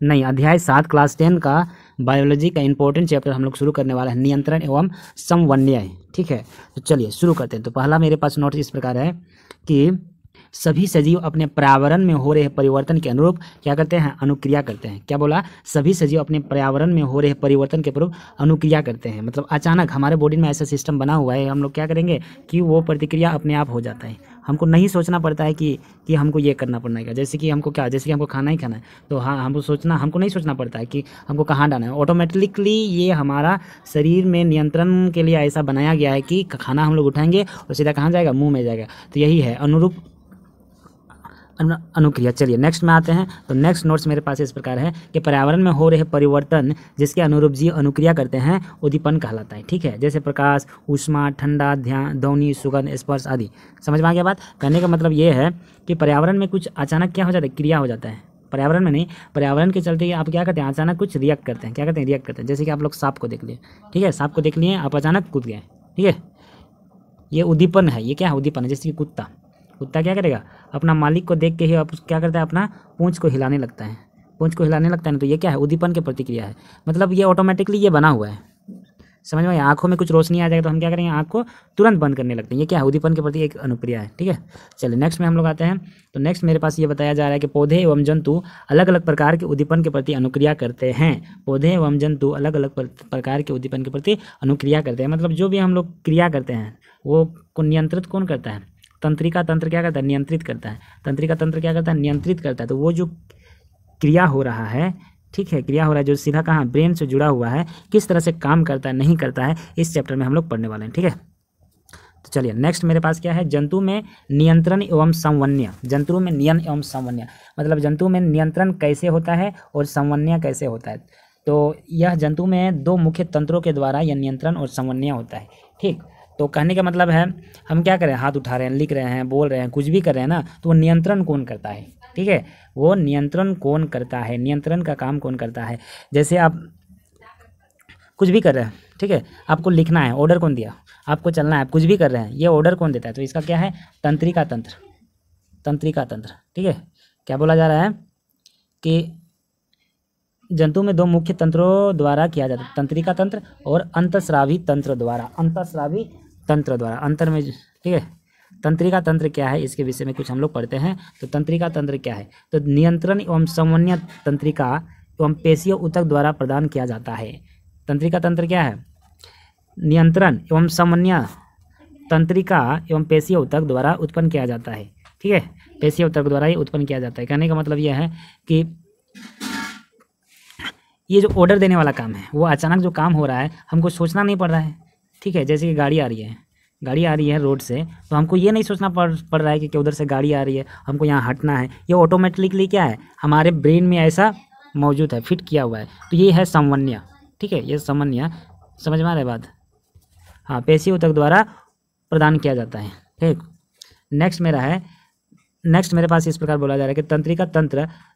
नहीं, अध्याय 7 क्लास 10 का बायोलॉजी का इंपॉर्टेंट चैप्टर हम लोग शुरू करने वाला है, नियंत्रण एवं समन्वय। ठीक है, तो चलिए शुरू करते हैं। तो पहला मेरे पास नोट इस प्रकार है कि सभी सजीव अपने पर्यावरण में हो रहे परिवर्तन के अनुरूप क्या करते हैं, अनुक्रिया करते हैं। क्या बोला, सभी सजीव अपने पर्यावरण में हो रहे परिवर्तन के अनुरूप अनुक्रिया करते हैं। मतलब अचानक हमारे बॉडी में ऐसा सिस्टम बना हुआ है, हम लोग क्या करेंगे कि वो प्रतिक्रिया अपने आप हो जाता है। हमको नहीं सोचना पड़ता है कि हमको ये करना पड़ेगा। जैसे कि हमको क्या, जैसे कि हमको खाना ही खाना है, तो हाँ हमको नहीं सोचना पड़ता है कि हमको कहाँ डालना है। ऑटोमेटिकली ये हमारा शरीर में नियंत्रण के लिए ऐसा बनाया गया है कि खाना हम लोग उठाएंगे और सीधा कहाँ जाएगा, मुंह में जाएगा। तो यही है अनुरूप अनुक्रिया। चलिए नेक्स्ट में आते हैं। तो नेक्स्ट नोट्स मेरे पास इस प्रकार है कि पर्यावरण में हो रहे परिवर्तन जिसके अनुरूप जीव अनुक्रिया करते हैं उद्दीपन कहलाता है। ठीक है, जैसे प्रकाश, ऊष्मा, ठंडा, ध्वनि, सुगंध, स्पर्श आदि। समझ में आ गया बात। कहने का मतलब ये है कि पर्यावरण में कुछ अचानक क्या हो जाता है, क्रिया हो जाता है। पर्यावरण में नहीं, पर्यावरण के चलते आप क्या करते हैं, अचानक कुछ रिएक्ट करते हैं। क्या करते हैं, रिएक्ट करते हैं। जैसे कि आप लोग सांप को देख लिए, ठीक है, सांप को देख लिए, आप अचानक कूद गए, ठीक है, ये उद्दीपन है। ये क्या है, उद्दीपन है। जैसे कि कुत्ता क्या करेगा, अपना मालिक को देख के ही आप क्या करता है, अपना पूंछ को हिलाने लगता है। पूंछ को हिलाने लगता है ना, तो ये क्या है, उद्दीपन की प्रतिक्रिया है। मतलब ये ऑटोमेटिकली ये बना हुआ है। समझ में, आंखों में कुछ रोशनी आ जाएगा तो हम क्या करेंगे, आंख को तुरंत बंद करने लगते हैं। ये क्या है, उद्दीपन के प्रति एक अनुक्रिया है। ठीक है, चलिए नेक्स्ट में हम लोग आते हैं। तो नेक्स्ट मेरे पास ये बताया जा रहा है कि पौधे एवं जंतु अलग अलग प्रकार के उद्दीपन के प्रति अनुक्रिया करते हैं। पौधे एवं जंतु अलग अलग प्रकार के उद्दीपन के प्रति अनुक्रिया करते हैं। मतलब जो भी हम लोग क्रिया करते हैं वो को नियंत्रित कौन करता है, तंत्रिका तंत्र क्या करता है, नियंत्रित करता है। तंत्रिका तंत्र क्या करता है, नियंत्रित करता है। तो वो जो क्रिया हो रहा है, ठीक है, क्रिया हो रहा है जो सीधा कहाँ, ब्रेन से जुड़ा हुआ है, किस तरह से काम करता है, नहीं करता है, इस चैप्टर में हम लोग पढ़ने वाले हैं। ठीक है, तो चलिए नेक्स्ट मेरे पास क्या है, जंतु में नियंत्रण एवं समन्वय। जंतु में नियंत्रण एवं समन्वय मतलब जंतु में नियंत्रण कैसे होता है और समन्वय कैसे होता है। तो यह जंतु में दो मुख्य तंत्रों के द्वारा यह नियंत्रण और समन्वय होता है। ठीक, तो कहने का मतलब है हम क्या करें, हाथ उठा रहे हैं, लिख रहे हैं, बोल रहे हैं, कुछ भी कर रहे हैं ना, तो वो नियंत्रण कौन करता है। ठीक है, वो नियंत्रण कौन करता है, नियंत्रण का काम कौन करता है। जैसे आप कुछ भी कर रहे हैं, ठीक है, आपको लिखना है, ऑर्डर कौन दिया, आपको चलना है, आप कुछ भी कर रहे हैं, ये ऑर्डर कौन देता है। तो इसका क्या है, तंत्रिका तंत्र। तंत्रिका तंत्र, ठीक है, क्या बोला जा रहा है कि जंतु में दो मुख्य तंत्रों द्वारा किया जाता है, तंत्रिका तंत्र और अंतःस्रावी तंत्र द्वारा। अंतःस्रावी तंत्र द्वारा, अंतर में, ठीक है, तंत्रिका तंत्र क्या है, इसके विषय में कुछ हम लोग पढ़ते हैं। तो तंत्रिका तंत्र क्या है, तो नियंत्रण एवं समन्वय तंत्रिका एवं पेशीय ऊतक द्वारा प्रदान किया जाता है। तंत्रिका तंत्र क्या है, नियंत्रण एवं समन्वय तंत्रिका एवं पेशीय ऊतक द्वारा उत्पन्न किया जाता है। ठीक है, पेशीय ऊतक द्वारा ही उत्पन्न किया जाता है। कहने का मतलब यह है कि ये जो ऑर्डर देने वाला काम है वो अचानक जो काम हो रहा है हमको सोचना नहीं पड़ रहा है। ठीक है, जैसे कि गाड़ी आ रही है रोड से, तो हमको ये नहीं सोचना पड़ रहा है कि उधर से गाड़ी आ रही है, हमको यहाँ हटना है। ये ऑटोमेटिकली क्या है, हमारे ब्रेन में ऐसा मौजूद है, फिट किया हुआ है। तो ये है समन्वय। ठीक है, ये समन्वय, समझ में आ रहा है बात। हाँ, पेशी ऊतक द्वारा प्रदान किया जाता है। ठीक, नेक्स्ट मेरे पास इस प्रकार बोला जा रहा है कि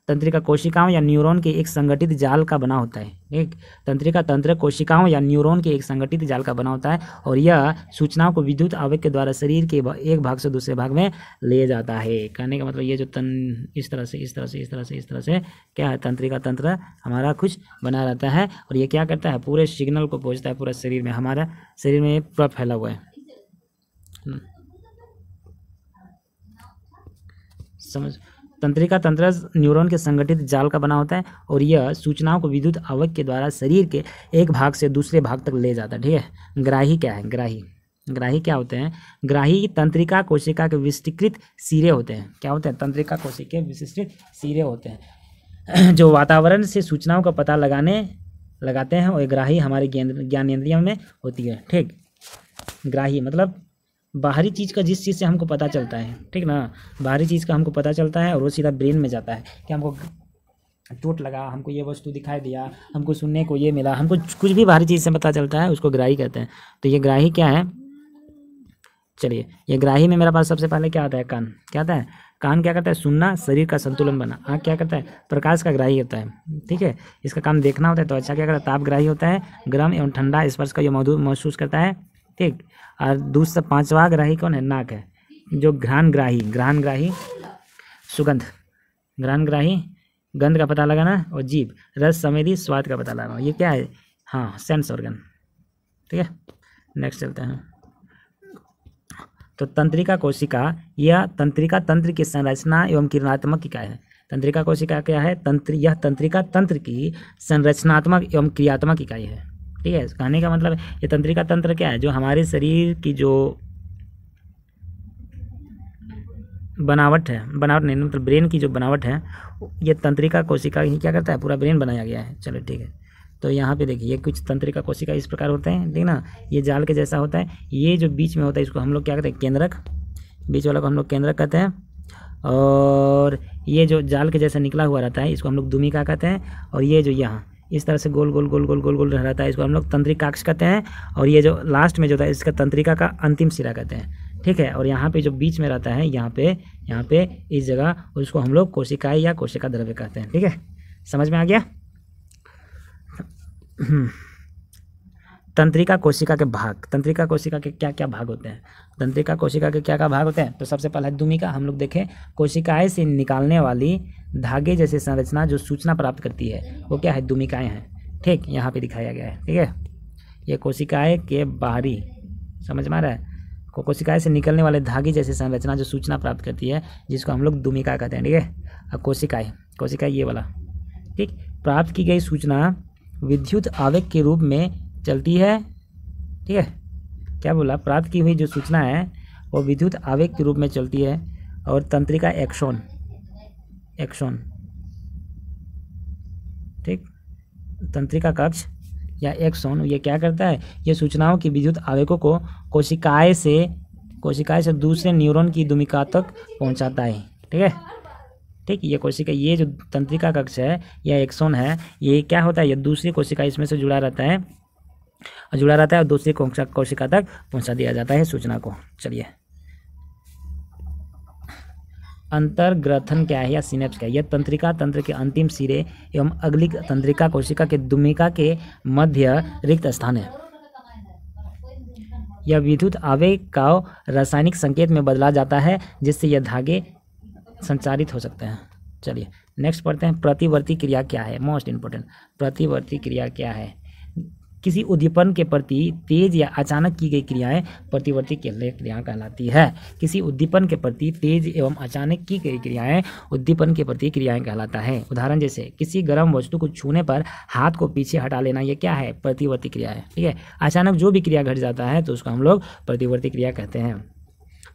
तंत्रिका कोशिकाओं या न्यूरॉन के एक संगठित जाल का बना होता है। एक तंत्रिका तंत्र कोशिकाओं या न्यूरॉन के एक संगठित जाल का बना होता है और यह सूचनाओं को विद्युत आवेग के द्वारा शरीर के एक भाग से दूसरे भाग में ले जाता है। कहने का मतलब ये जो इस तरह से क्या है, तंत्रिका तंत्र हमारा कुछ बना रहता है और ये क्या करता है, पूरे सिग्नल को पहुँचता है पूरा शरीर में, हमारा शरीर में पूरा फैला हुआ है। समझ, तंत्रिका तंत्र न्यूरॉन के संगठित जाल का बना होता है और यह सूचनाओं को विद्युत आवेग के द्वारा शरीर के एक भाग से दूसरे भाग तक ले जाता है। ठीक है, ग्राही क्या है, ग्राही क्या होते हैं, ग्राही तंत्रिका कोशिका के विस्तृत सिरे होते हैं। क्या होते हैं, तंत्रिका कोशिका के विस्तृत सिरे होते हैं जो वातावरण से सूचनाओं का पता लगाते हैं और ग्राही हमारे ज्ञानेंद्रियों में होती है। ठीक, ग्राही मतलब बाहरी चीज़ का, जिस चीज़ से हमको पता चलता है, ठीक ना, बाहरी चीज़ का हमको पता चलता है और वो सीधा ब्रेन में जाता है कि हमको चोट लगा, हमको ये वस्तु दिखाई दिया, हमको सुनने को ये मिला, हमको कुछ भी बाहरी चीज़ से पता चलता है, उसको ग्राही कहते हैं। तो ये ग्राही क्या है, चलिए ये ग्राही में मेरे पास सबसे पहले क्या आता है, कान। क्या आता है, कान क्या करता है, सुनना, शरीर का संतुलन बना। आँख क्या करता है, प्रकाश का ग्राही होता है। ठीक है, इसका काम देखना होता है। तो अच्छा क्या करता है, ताप ग्राही होता है, गर्म एवं ठंडा स्पर्श का ये महसूस करता है। ठीक, और दूसरा पांचवा ग्राही कौन है, नाक है, जो घ्राण ग्राही सुगंध, घ्राण ग्राही गंध का पता लगाना, और जीभ रस संवेदी स्वाद का पता लगाना। ये क्या है? हाँ, सेंस ऑर्गन। ठीक है, नेक्स्ट चलते हैं। तो तंत्रिका कोशिका या तंत्रिका तंत्र की संरचना एवं क्रियात्मक इकाई है। तंत्रिका कोशिका क्या है? यह तंत्रिका तंत्र की संरचनात्मक एवं क्रियात्मक इकाई है। ठीक है, कहने का मतलब ये तंत्रिका तंत्र क्या है? जो हमारे शरीर की जो बनावट है, बनावट नहीं मतलब ब्रेन की जो बनावट है, ये तंत्रिका कोशिका ही क्या करता है? पूरा ब्रेन बनाया गया है। चलो ठीक है, तो यहाँ पे देखिए कुछ तंत्रिका कोशिका इस प्रकार होते हैं, ठीक ना। ये जाल के जैसा होता है, ये जो बीच में होता है इसको हम लोग क्या कहते हैं? केंद्रक। बीच वाला को हम लोग केंद्रक कहते हैं। और ये जो जाल के जैसा निकला हुआ रहता है इसको हम लोग दुमिका कहते हैं। और ये जो यहाँ इस तरह से गोल गोल गोल गोल गोल गोल रहता है इसको हम लोग तंत्रिकाक्ष कहते हैं। और ये जो लास्ट में जो होता है इसका तंत्रिका का अंतिम सिरा कहते हैं। ठीक है, और यहाँ पे जो बीच में रहता है यहाँ पे इस जगह उसको हम लोग कोशिकाएं या कोशिका द्रव्य कहते हैं। ठीक है, समझ में आ गया? तंत्रिका कोशिका के भाग। तंत्रिका कोशिका के क्या क्या भाग होते हैं? तंत्रिका कोशिका के क्या क्या भाग होते हैं? तो सबसे पहला है दुमिका। हम लोग देखें, कोशिकाएं से निकालने वाली धागे जैसी संरचना जो सूचना प्राप्त करती है वो क्या है? दुमिकाएं हैं। ठीक, यहाँ पे दिखाया गया है। ठीक है, ये कोशिकाएं के बाहरी, समझ में आ रहा है? कोशिकाएं से निकलने वाले धागे जैसी संरचना जो सूचना प्राप्त करती है जिसको हम लोग दुमिका कहते हैं। ठीक है, अब कोशिकाएं ये वाला, ठीक, प्राप्त की गई सूचना विद्युत आवेग के रूप में चलती है। ठीक है, क्या बोला? प्राप्त की हुई जो सूचना है वो विद्युत आवेग के रूप में चलती है। और तंत्रिका एक्सोन, ठीक, तंत्रिका कक्ष या एक्सोन ये क्या करता है? ये सूचनाओं की विद्युत आवेगों को कोशिकाएं से दूसरे न्यूरॉन की दुमिका तक पहुंचाता है। ठीक है, ठीक, ये कोशिका, ये जो तंत्रिका कक्ष है या एक्सोन है, ये क्या होता है? ये दूसरी कोशिका इसमें से जुड़ा रहता है और दूसरी कोशिका तक पहुंचा दिया जाता है सूचना को। चलिए, अंतर्ग्रथन क्या है या सिनेप्स क्या है? यह तंत्रिका तंत्र के अंतिम सिरे एवं अगली तंत्रिका कोशिका के दुमिका के मध्य रिक्त स्थान है। यह विद्युत आवेग का रासायनिक संकेत में बदला जाता है जिससे यह धागे संचारित हो सकते हैं। चलिए नेक्स्ट पढ़ते हैं, प्रतिवर्ती क्रिया क्या है? मोस्ट इंपॉर्टेंट, प्रतिवर्ती क्रिया क्या है? किसी उद्दीपन के प्रति तेज या अचानक की गई क्रियाएं प्रतिवर्ती क्रिया कहलाती है। किसी उद्दीपन के प्रति तेज एवं अचानक की गई क्रियाएं उद्दीपन के प्रति क्रियाएं कहलाता है। उदाहरण जैसे किसी गर्म वस्तु को छूने पर हाथ को पीछे हटा लेना, ये क्या है? प्रतिवर्ती क्रिया है। ठीक है, अचानक जो भी क्रिया घट जाता है तो उसको हम लोग प्रतिवर्ती क्रिया कहते हैं।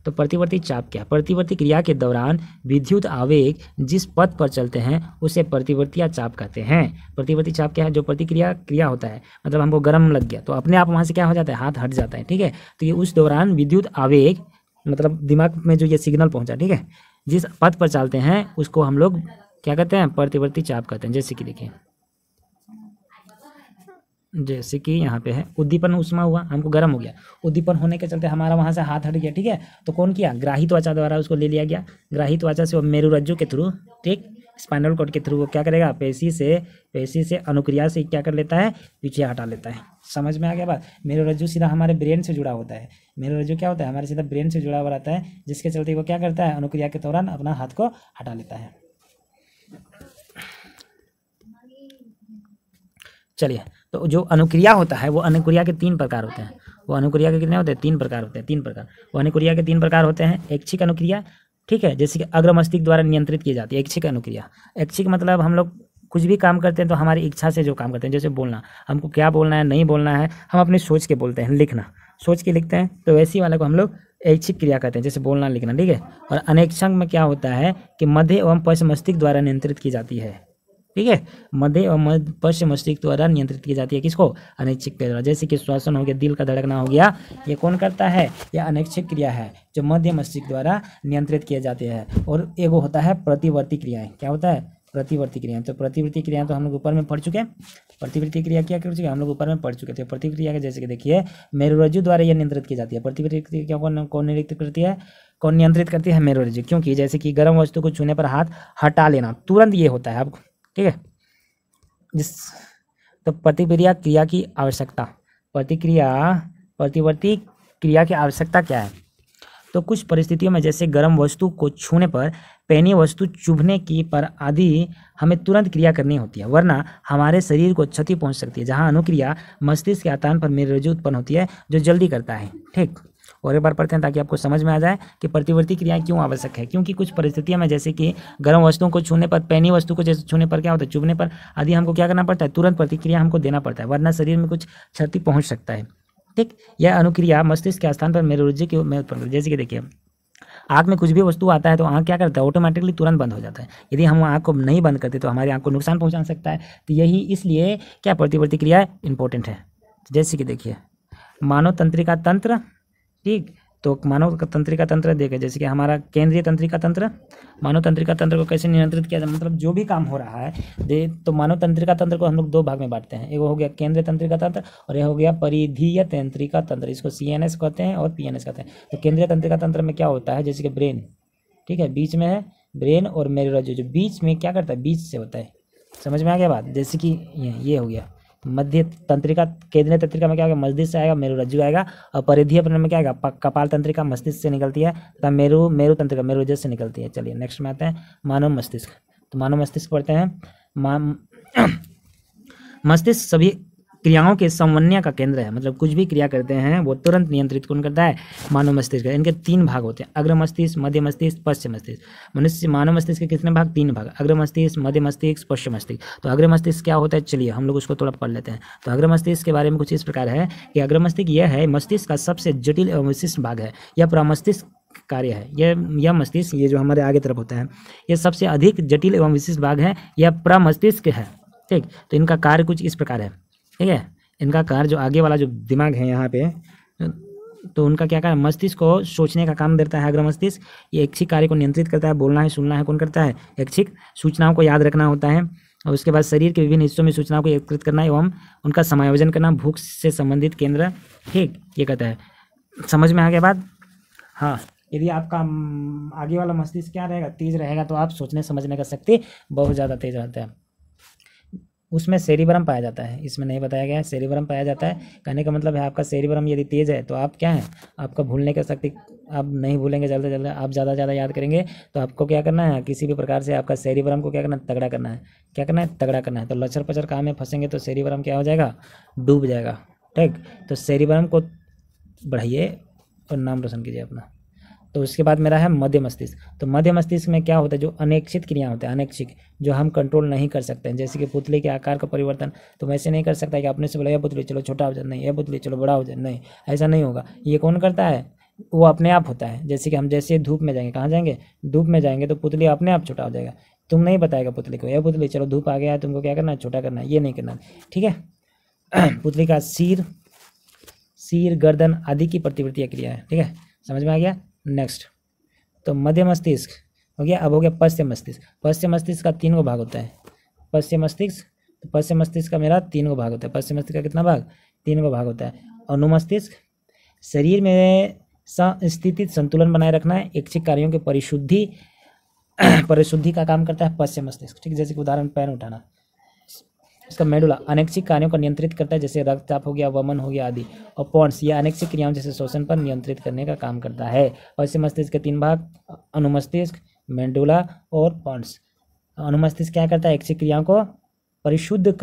तो प्रतिवर्ती चाप क्या? प्रतिवर्ती क्रिया के दौरान विद्युत आवेग जिस पथ पर चलते हैं उसे प्रतिवर्तीय चाप कहते हैं। प्रतिवर्ती चाप क्या है? जो क्रिया होता है, मतलब हमको गर्म लग गया तो अपने आप वहाँ से क्या हो जाता है? हाथ हट जाता है। ठीक है, तो ये उस दौरान विद्युत आवेग मतलब दिमाग में जो ये सिग्नल पहुँचा, ठीक है, जिस पथ पर चलते हैं उसको हम लोग क्या कहते हैं? प्रतिवर्ती चाप कहते हैं। जैसे कि देखिए, जैसे कि यहाँ पे है उद्दीपन उष्मा हुआ, हमको गर्म हो गया, उद्दीपन होने के चलते हमारा वहाँ से हाथ हट गया। ठीक है, तो कौन किया? ग्राही त्वचा द्वारा उसको ले लिया गया। ग्राही त्वचा से वो मेरुरज्जु के थ्रू, ठीक, स्पाइनल कॉर्ड के थ्रू वो क्या करेगा? पेशी से अनुक्रिया से क्या कर लेता है? पीछे हटा लेता है। समझ में आ गया बात? मेरुरज्जु सीधा हमारे ब्रेन से जुड़ा होता है। मेरुरज्जु क्या होता है? हमारे सीधा ब्रेन से जुड़ा हुआ रहता है, जिसके चलते वो क्या करता है? अनुक्रिया के दौरान अपना हाथ को हटा लेता है। चलिए, तो जो अनुक्रिया होता है वो अनुक्रिया के 3 प्रकार होते हैं। वो अनुक्रिया के कितने होते हैं? 3 प्रकार होते हैं। 3 प्रकार, वो अनुक्रिया के 3 प्रकार होते हैं। ऐच्छिक अनुक्रिया, ठीक है, जैसे कि अग्र मस्तिष्क द्वारा नियंत्रित की जाती है ऐच्छिक अनुक्रिया। ऐच्छिक मतलब हम लोग कुछ भी काम करते हैं तो हमारी इच्छा से जो काम करते हैं, जैसे बोलना, हमको क्या बोलना है नहीं बोलना है हम अपनी सोच के बोलते हैं। लिखना सोच के लिखते हैं तो वैसी वाले को हम लोग ऐच्छिक क्रिया कहते हैं, जैसे बोलना लिखना। ठीक है, और अनैच्छिक में क्या होता है कि मध्य एवं पश्च मस्तिष्क द्वारा नियंत्रित की जाती है। ठीक है, मध्य एवं पश्च मस्तिष्क द्वारा नियंत्रित की जाती है। किसको? अनैच्छिक क्रिया। जैसे कि श्वसन हो गया, दिल का धड़कना हो गया, ये कौन करता है? यह अनैच्छिक क्रिया है जो मध्य मस्तिष्क द्वारा नियंत्रित किए जाते हैं। और एगो होता है प्रतिवर्ती क्रियाएं। क्या होता है? प्रतिवर्ती क्रियाएं। तो प्रतिवर्ती क्रिया तो हम लोग ऊपर में पढ़ चुके हैं। प्रतिवर्ती क्रिया क्या कर चुके हैं? हम लोग ऊपर में पढ़ चुके थे। प्रतिक्रिया के जैसे कि देखिए, मेरुरज्जु द्वारा यह नियंत्रित की जाती है। प्रतिवर्ती क्रिया कौन नियंत्रित करती है? कौन नियंत्रित करती है? मेरुरज्जु। क्योंकि जैसे कि गर्म वस्तु को छूने पर हाथ हटा लेना, तुरंत ये होता है आपको। ठीक है, तो प्रतिक्रिया क्रिया की आवश्यकता, प्रतिवर्ती क्रिया की आवश्यकता क्या है? तो कुछ परिस्थितियों में जैसे गर्म वस्तु को छूने पर, पैनी वस्तु चुभने की पर आदि हमें तुरंत क्रिया करनी होती है, वरना हमारे शरीर को क्षति पहुंच सकती है। जहां अनुक्रिया मस्तिष्क के आतान पर मेरुरज्जु उत्पन्न होती है जो जल्दी करता है। ठीक, और एक बार पढ़ते हैं ताकि आपको समझ में आ जाए कि प्रतिवर्ती क्रियाएं क्यों आवश्यक है। क्योंकि कुछ परिस्थितियों में जैसे कि गर्म वस्तुओं को छूने पर, पैनी वस्तु को जैसे छूने पर क्या होता है, चुभने पर आदि हमको क्या करना पड़ता है, तुरंत प्रतिक्रिया हमको देना पड़ता है, वरना शरीर में कुछ क्षति पहुंच सकता है। ठीक, यह अनुक्रिया मस्तिष्क के स्थान पर मेरुरज्जु के में उत्पन्न होती है। जैसे कि देखिए, आँख में कुछ भी वस्तु आता है तो आँख क्या करता है, ऑटोमेटिकली तुरंत बंद हो जाता है। यदि हम आँख को नहीं बंद करते तो हमारी आँख को नुकसान पहुंचा सकता है। तो यही इसलिए क्या प्रतिवर्ती क्रिया इंपॉर्टेंट है। जैसे कि देखिए, मानव तंत्रिका तंत्र, ठीक, तो मानव तंत्रिका तंत्र देखें, जैसे कि हमारा केंद्रीय तंत्रिका तंत्र, मानव तंत्रिका तंत्र को कैसे नियंत्रित किया जाए, मतलब जो भी काम हो रहा है तो मानव तंत्रिका तंत्र को हम लोग दो भाग में बांटते हैं। एक हो गया केंद्रीय तंत्रिका तंत्र और यह हो गया परिधीय तंत्रिका तंत्र। इसको CNS कहते हैं और PNS कहते हैं। तो केंद्रीय तंत्रिका तंत्र में क्या होता है, जैसे कि ब्रेन, ठीक है, बीच में है ब्रेन और मेरुरज्जु, जो बीच में क्या करता है, बीच से होता है। समझ में आ गया बात। जैसे कि ये हो गया मध्य तंत्रिका, केंद्रीय तंत्रिका में क्या होगा, मस्तिष्क से आएगा, मेरुरज्जु आएगा, और परिधीय प्रणाली में क्या आएगा, कपाल तंत्रिका मस्तिष्क से निकलती है, तब मेरु तंत्रिका मेरुरज्जु से निकलती है। चलिए नेक्स्ट में आते हैं मानव मस्तिष्क। तो मानव मस्तिष्क पढ़ते हैं। मस्तिष्क सभी क्रियाओं के समन्वय का केंद्र है, मतलब कुछ भी क्रिया करते हैं वो तुरंत नियंत्रित कौन करता है, मानव मस्तिष्क। इनके 3 भाग होते हैं, अग्र मस्तिष्क, मध्य मस्तिष्क, पश्चिम मस्तिष्क। मानव मस्तिष्क के कितने भाग, 3 भाग, अग्र मस्तिष्क, मध्य मस्तिष्क, पश्चिम मस्तिष्क। तो अग्र मस्तिष्क क्या होता है, चलिए हम लोग उसको थोड़ा पढ़ लेते हैं। तो अग्र मस्तिष्क के बारे में कुछ इस प्रकार है कि अग्र मस्तिष्क यह है मस्तिष्क का सबसे जटिल एवं विशिष्ट भाग है। यह प्रमस्तिष्क कार्य है, यह मस्तिष्क, ये जो हमारे आगे तरफ होता है, यह सबसे अधिक जटिल एवं विशिष्ट भाग है, यह प्रमस्तिष्क है। ठीक, तो इनका कार्य कुछ इस प्रकार है। ठीक है, इनका कार्य जो आगे वाला जो दिमाग है यहाँ पे, तो उनका क्या कार्य, मस्तिष्क को सोचने का काम देता है अग्र मस्तिष्क। ये ऐच्छिक कार्य को नियंत्रित करता है, बोलना है, सुनना है, कौन करता है, ऐच्छिक। सूचनाओं को याद रखना होता है, और उसके बाद शरीर के विभिन्न हिस्सों में सूचनाओं को एकत्रित करना एवं उनका समायोजन करना, भूख से संबंधित केंद्र। ठीक, ये कहता है। समझ में आ गया बात। हाँ, यदि आपका आगे वाला मस्तिष्क क्या रहेगा, तेज रहेगा, तो आप सोचने समझने का शक्ति बहुत ज़्यादा तेज रहता है। उसमें सेरिब्रम पाया जाता है, इसमें नहीं बताया गया है, सेरिब्रम पाया जाता है। कहने का मतलब है आपका सेरिब्रम यदि तेज है तो आप क्या है, आपका भूलने का शक्ति, आप नहीं भूलेंगे जल्दी जल्दी, आप ज़्यादा ज़्यादा याद करेंगे। तो आपको क्या करना है, किसी भी प्रकार से आपका सेरिब्रम को क्या करना है, तगड़ा करना है। क्या करना है, तगड़ा करना है। तो लचर पचर काम में फंसेंगे तो सेरिब्रम क्या हो जाएगा, डूब जाएगा। ठीक, तो सेरिब्रम को बढ़ाइए और नाम रोशन कीजिए अपना। तो उसके बाद मेरा है मध्य मस्तिष्क। तो मध्य मस्तिष्क में क्या होता है, जो अनैच्छिक क्रिया होते हैं, अनैच्छिक, जो हम कंट्रोल नहीं कर सकते हैं। जैसे कि पुतली के आकार का परिवर्तन, तो वैसे नहीं कर सकता कि अपने से बोला यह पुतली चलो छोटा हो जाए, नहीं, यह पुतली चलो बड़ा हो जाए, नहीं, ऐसा नहीं होगा। ये कौन करता है, वो अपने आप होता है। जैसे कि हम जैसे धूप में जाएंगे, कहाँ जाएंगे, धूप में जाएंगे, तो पुतली अपने आप छोटा हो जाएगा। तुम नहीं बताएगा पुतली को, यह पुतली चलो धूप आ गया है, तुमको क्या करना है, छोटा करना है, ये नहीं करना। ठीक है, पुतली का सिर, गर्दन आदि की प्रतिवर्ती क्रिया है। ठीक है, समझ में आ गया। नेक्स्ट, तो मध्य मस्तिष्क हो गया। अब हो गया पश्चिम मस्तिष्क। पश्चिम मस्तिष्क का 3 भाग होता है। पश्चिम मस्तिष्क, तो पश्चिम मस्तिष्क का मेरा 3 भाग होता है। पश्चिम मस्तिष्क का कितना भाग, 3 भाग होता है। अनुमस्तिष्क, शरीर में स्थिति संतुलन बनाए रखना है, ऐच्छिक कार्यों की परिशुद्धि का काम करता है पश्चिम मस्तिष्क। ठीक, जैसे कि उदाहरण पैर उठाना। इसका मेडुला अनैच्छिक कार्यों को नियंत्रित करता है, जैसे रक्तचाप हो गया, वमन हो गया आदि। और पॉन्स, ये अनैच्छिक क्रियाओं जैसे शोषण पर नियंत्रित करने का काम करता है। पश्चिम मस्तिष्क के 3 भाग, अनुमस्तिष्क, मेडुला और पॉन्स। अनुमस्तिष्क क्या करता है, ऐच्छिक क्रियाओं को परिशुद्ध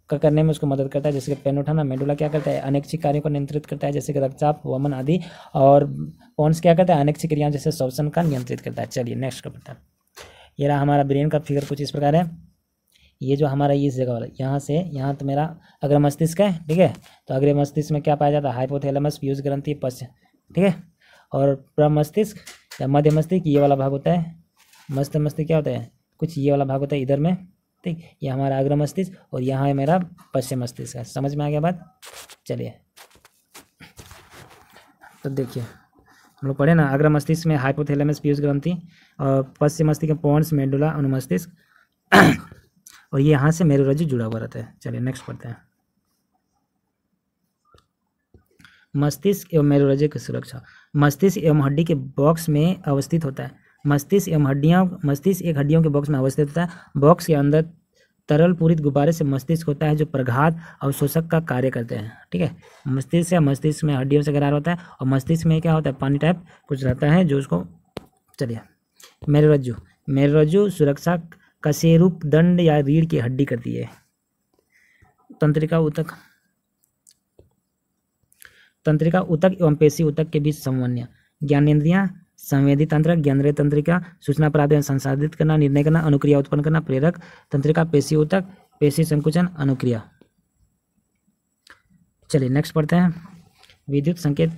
करने में उसको मदद करता है, जैसे कि पेन उठाना। मेडुला क्या करता है, अनैच्छिक कार्यों को नियंत्रित करता है, जैसे कि रक्तचाप, वमन आदि। और पॉन्स क्या करता है, अनैच्छिक क्रियाओं जैसे शोषण का नियंत्रित करता है। चलिए नेक्स्ट करते हैं। ये रहा हमारा ब्रेन का फिगर कुछ इस प्रकार है। ये जो हमारा इस जगह वाला, यहाँ से यहाँ तो मेरा अग्र मस्तिष्क है। ठीक है, तो अग्र मस्तिष्क में क्या पाया जाता है, हाइपोथैलेमस, पीयूष ग्रंथि, पश्च। ठीक है, और प्रमस्तिष्क या मध्य मस्तिष्क ये वाला भाग होता है। मध्य मस्तिष्क क्या होता है, कुछ ये वाला भाग होता है इधर में। ठीक, ये हमारा अग्र मस्तिष्क और यहाँ है मेरा पश्चिम मस्तिष्क है। समझ में आ गया बात। चलिए, तो देखिए हम लोग पढ़े ना, अग्र मस्तिष्क में हाइपोथैलेमस, पीयूष ग्रंथि, और पश्चिम मस्तिष्क में पोन्स, मेडुला, अनुमस्तिष्क, और ये यहाँ से मेरुरज्जु जुड़ा हुआ रहता है। चलिए नेक्स्ट पढ़ते हैं। मस्तिष्क एवं मेरुरज्जु की सुरक्षा। मस्तिष्क एवं हड्डी के बॉक्स में अवस्थित होता है। मस्तिष्क एक हड्डियों के बॉक्स में अवस्थित होता है। बॉक्स के अंदर तरल पूरित गुब्बारे से मस्तिष्क होता है जो प्रघात अवशोषक का कार्य करते हैं। ठीक है, मस्तिष्क या मस्तिष्क में हड्डियों से घिरा होता है और मस्तिष्क में क्या होता है, पानी टाइप कुछ रहता है जो उसको, चलिए, मेरुरज्जु। मेरुरज्जु सुरक्षा कशेरुक दंड या रीढ़ की हड्डी करती है। तंत्रिका ऊतक, तंत्रिका ऊतक एवं पेशी ऊतक के बीच समन्वय। ज्ञानेंद्रियां, संवेदी तंत्र, ज्ञानेंद्रिय तंत्रिका, सूचना प्राप्त एवं संसाधित करना, निर्णय करना, अनुक्रिया उत्पन्न करना, प्रेरक तंत्रिका, पेशी ऊतक, पेशी संकुचन, अनुक्रिया। चलिए नेक्स्ट पढ़ते हैं, विद्युत संकेत